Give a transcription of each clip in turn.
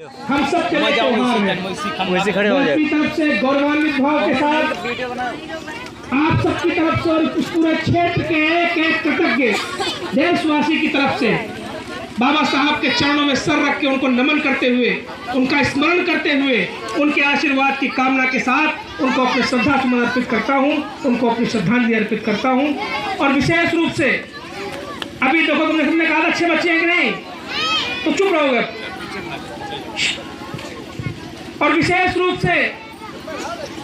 हम सब के लिए त्योहार है। खड़े हो जाए। की तरफ से गौरवान्वित भाव के साथ आप सबकी तरफ से और इस पूरे क्षेत्र के एक कृतज्ञ देशवासी की तरफ से बाबा साहब के चरणों में सर रख के उनको नमन करते हुए, उनका स्मरण करते हुए, उनके आशीर्वाद की कामना के साथ उनको अपने श्रद्धा सुमन अर्पित करता हूँ, उनको अपनी श्रद्धांजलि अर्पित करता हूँ। और विशेष रूप से अभी देखो तुमने कहा अच्छे बच्चे हैं कि नहीं, तो चुप रहोगे। और विशेष रूप से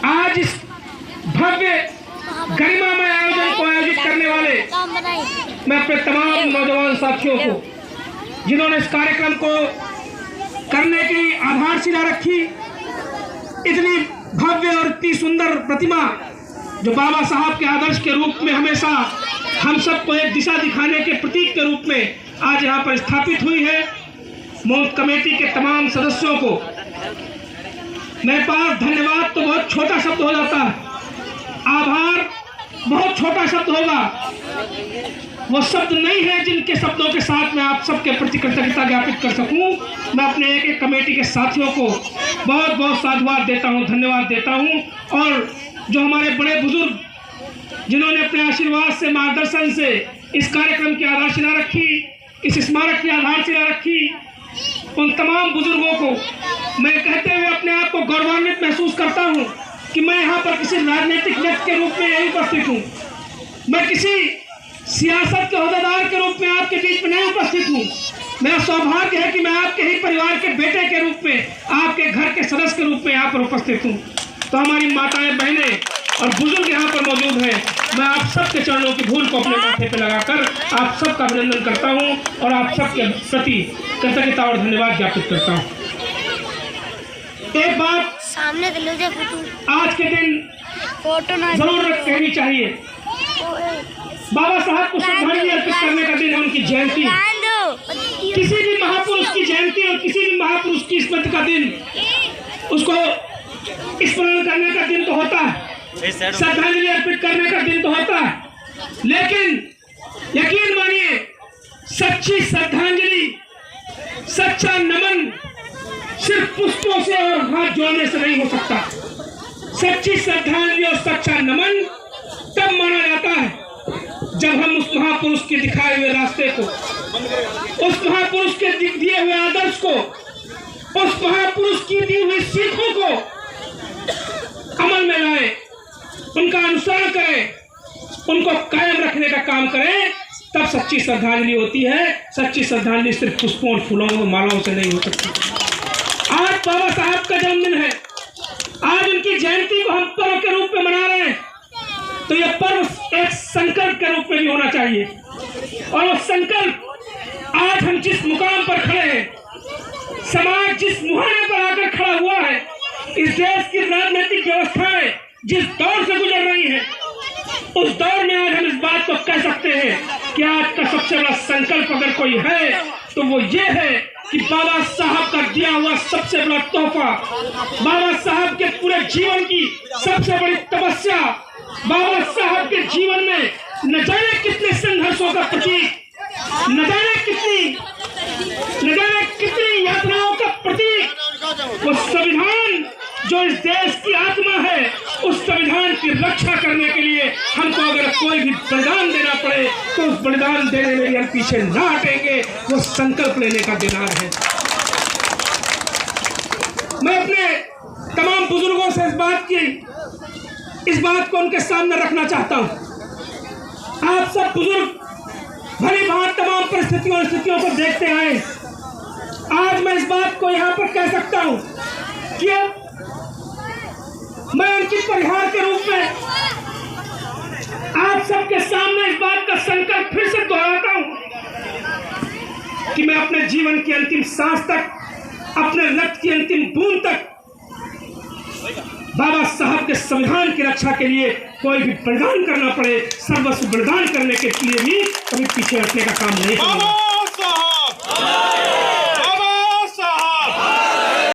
आज इस भव्य गरिमामय आयोजन को आयोजित करने वाले मैं अपने तमाम नौजवान साथियों को, जिन्होंने इस कार्यक्रम को करने की आधारशिला रखी, इतनी भव्य और इतनी सुंदर प्रतिमा जो बाबा साहब के आदर्श के रूप में हमेशा हम सबको एक दिशा दिखाने के प्रतीक के रूप में आज यहाँ पर स्थापित हुई है। मौत कमेटी के तमाम सदस्यों को मेरे पास धन्यवाद तो बहुत छोटा शब्द हो जाता है, आभार बहुत छोटा शब्द होगा, वो शब्द नहीं है जिनके शब्दों के साथ मैं आप सबके प्रति कृतज्ञता ज्ञापित कर सकूं। मैं अपने एक एक कमेटी के साथियों को बहुत बहुत साधुवाद देता हूं, धन्यवाद देता हूं। और जो हमारे बड़े बुजुर्ग जिन्होंने अपने आशीर्वाद से, मार्गदर्शन से इस कार्यक्रम की आधारशिला रखी, इस स्मारक की आधारशिला रखी, उन तमाम बुजुर्गों को मैं कहते हुए अपने आप को गौरवान्वित महसूस करता हूं कि मैं यहाँ पर किसी राजनीतिक व्यक्ति के रूप में नहीं उपस्थित हूँ, मैं किसी सियासत के ओहदेदार के रूप में आपके बीच में नहीं उपस्थित हूँ। मेरा सौभाग्य है कि मैं आपके ही परिवार के बेटे के रूप में, आपके घर के सदस्य के रूप में यहाँ पर उपस्थित हूँ। तो हमारी माताएं, बहनें और बुजुर्ग यहाँ पर मौजूद हैं। मैं आप सबके चरणों की धूल को अपने माथे पर लगाकर आप सबका अभिनंदन करता हूँ और आप सबके प्रति कृतज्ञता और धन्यवाद ज्ञापित करता हूँ। एक बात सामने आज के दिन फोटो जरूर कहनी चाहिए, बाबा साहब को श्रद्धांजलि अर्पित करने का दिन है, उनकी जयंती। किसी भी महापुरुष की जयंती और किसी भी महापुरुष की स्मृति का दिन, उसको स्मरण करने का दिन तो होता है, श्रद्धांजलि अर्पित करने का दिन तो होता है, लेकिन यकीन मानिए सच्ची श्रद्धांजलि, सच्चा नमन सिर्फ पुष्पों से और हाथ जोड़ने से नहीं हो सकता। सच्ची श्रद्धांजलि और सच्चा नमन तब माना जाता है जब हम उस महापुरुष के दिखाए हुए रास्ते को, उस महापुरुष के दिए हुए आदर्श को, उस महापुरुष की दी हुई सीखों को अमल में लाएं, उनका अनुसरण करें, उनको कायम रखने का काम करें, तब सच्ची श्रद्धांजलि होती है। सच्ची श्रद्धांजलि सिर्फ पुष्पों और फूलों और मालाओं से नहीं हो सकती। आज बाबा साहब का जन्मदिन है, आज उनकी जयंती को हम पर्व के रूप में मना रहे हैं, तो यह पर्व एक संकल्प के रूप में भी होना चाहिए। और वो संकल्प आज हम जिस मुकाम पर खड़े हैं, समाज जिस मुहाने पर आकर खड़ा हुआ है, इस देश की राजनीतिक व्यवस्थाएं जिस दौर से गुजर रही है, उस दौर में आज हम इस बात को कह सकते हैं कि आज का सबसे बड़ा संकल्प अगर कोई है तो वो ये है कि बाबा साहब का दिया हुआ सबसे बड़ा तोहफा, बाबा साहब के पूरे जीवन की सबसे बड़ी तपस्या, बाबा साहब के जीवन में न जाने कितने संघर्षों का प्रतीक, न जाने कितनी यातनाओं का प्रतीक, वो संविधान जो इस देश की आत्मा है, उस संविधान की रक्षा करने के लिए हमको अगर कोई भी बलिदान देना पड़े तो उस बलिदान देने में हम पीछे ना हटेंगे। वो संकल्प लेने का दिनार है। मैं अपने तमाम बुजुर्गों से इस बात को उनके सामने रखना चाहता हूं। आप सब बुजुर्ग भली भांति तमाम परिस्थितियों को देखते आए। आज मैं इस बात को यहाँ पर कह सकता हूँ कि मैं उनकी परिहार के रूप में आप सबके सामने इस बात का संकल्प फिर से दोहराता हूं कि मैं अपने जीवन की अंतिम सांस तक, अपने रक्त की अंतिम बूंद तक बाबा साहब के संविधान की रक्षा के लिए कोई भी बलिदान करना पड़े, सर्वस्व बलिदान करने के लिए भी कभी पीछे हटने का काम नहीं करूंगा।